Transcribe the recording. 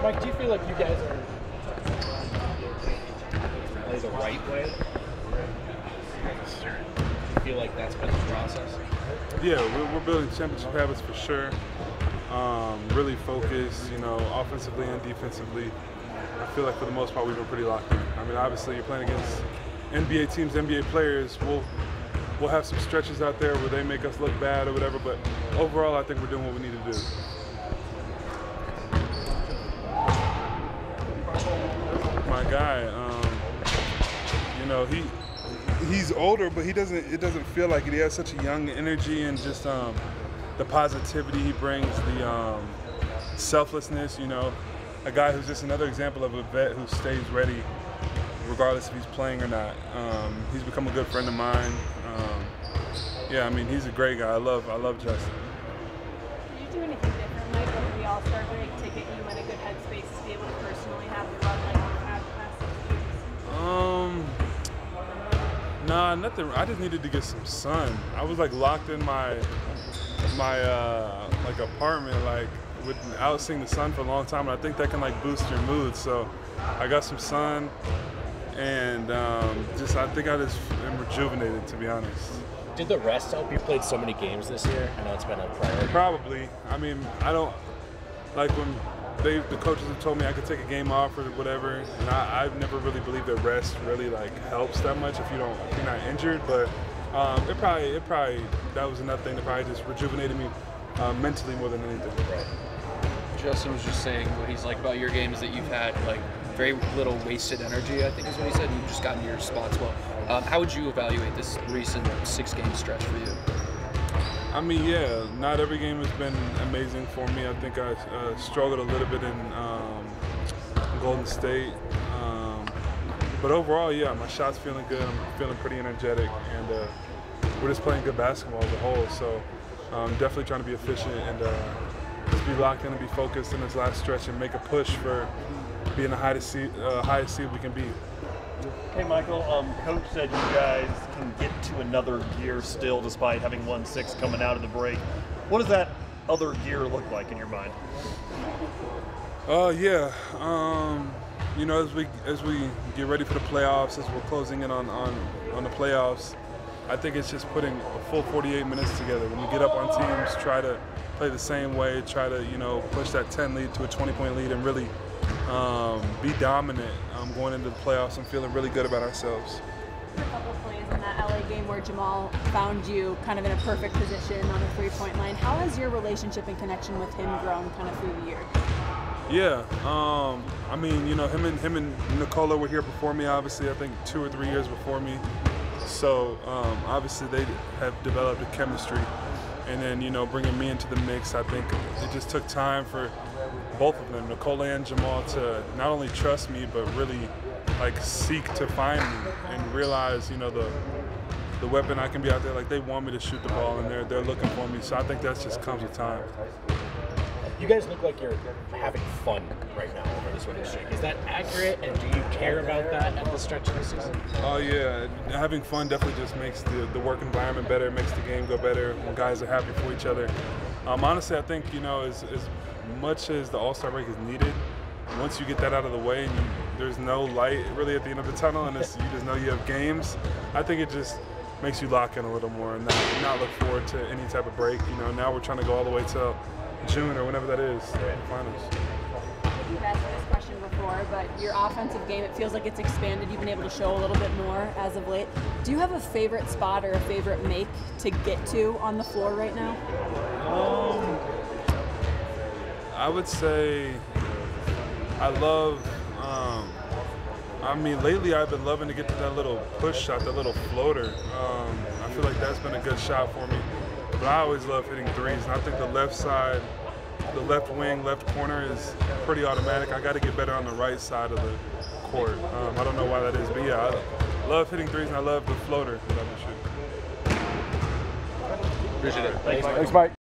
Mike, do you feel like you guys are play the right way? Do you feel like that's been the process? Yeah, we're building championship habits for sure. Really focused, offensively and defensively. I feel like for the most part we've been pretty locked in. I mean, obviously you're playing against NBA teams, NBA players. We'll have some stretches out there where they make us look bad or whatever, but overall I think we're doing what we need to do. My guy, he's older, but it doesn't feel like it. He has such a young energy and just the positivity he brings, the selflessness, a guy who's just another example of a vet who stays ready regardless if he's playing or not. He's become a good friend of mine. Yeah, I mean, he's a great guy. I love Justin. Did you do anything different, Mike, over the All-Star break to get you in a good headspace to be able to personally have the run like you've had the past 6 weeks? Nah, nothing. I just needed to get some sun. I was like locked in my apartment, like without seeing the sun for a long time, and I think that can like boost your mood. So I got some sun, and I think I just am rejuvenated, to be honest. Did the rest help? You played so many games this year. I know it's been a priority. Probably. I mean, I don't like when the coaches have told me I could take a game off or whatever, and I've never really believed that rest really like helps that much if you're not injured. But it probably that was another thing that probably just rejuvenated me mentally more than anything. Right. Justin was just saying what he's like about your game is that you've had like very little wasted energy, I think is what he said. You've just gotten your spots well. How would you evaluate this recent 6-game stretch for you? I mean, yeah, not every game has been amazing for me. I think I struggled a little bit in Golden State. But overall, yeah, my shot's feeling good. I'm feeling pretty energetic, and we're just playing good basketball as a whole. So definitely trying to be efficient and just be locked in and be focused in this last stretch and make a push for being the highest seed we can be. Hey, Michael, Coach said you guys can get to another gear still despite having won 6 coming out of the break. What does that other gear look like in your mind? Yeah. As we get ready for the playoffs, as we're closing in on the playoffs, I think it's just putting a full 48 minutes together. When we get up on teams, try to play the same way, try to push that 10 lead to a 20-point lead and really be dominant going into the playoffs. I'm feeling really good about ourselves. A couple plays in that LA game where Jamal found you kind of in a perfect position on the 3-point line. How has your relationship and connection with him grown kind of through the year? Yeah, I mean, him and Nicola were here before me, obviously, I think 2 or 3 years before me. So obviously they have developed a chemistry. And then, bringing me into the mix, I think it just took time for both of them, Nicola and Jamal, to not only trust me, but really seek to find me and realize, the weapon I can be out there. Like, they want me to shoot the ball, and they're looking for me. So I think that just comes with time. You guys look like you're having fun right now over this winning streak. Is that accurate, and do you care about that at the stretch of the season? Oh yeah, having fun definitely just makes the work environment better, it makes the game go better when guys are happy for each other. Honestly, I think, as much as the All-Star break is needed, once you get that out of the way and there's no light really at the end of the tunnel and you just know you have games, I think it just makes you lock in a little more and not look forward to any type of break. Now we're trying to go all the way till June or whenever that is, the finals. You've asked this question before, but your offensive game, it feels like it's expanded. You've been able to show a little bit more as of late. Do you have a favorite spot or a favorite make to get to on the floor right now? I would say I love, lately I've been loving to get to that little push shot, that little floater. I feel like that's been a good shot for me. But I always love hitting threes, and I think the left side, the left wing, left corner is pretty automatic. I got to get better on the right side of the court. I don't know why that is, but yeah, I love hitting threes, and I love the floater that I've been shooting. Appreciate it. Thanks, Mike. Thanks, Mike.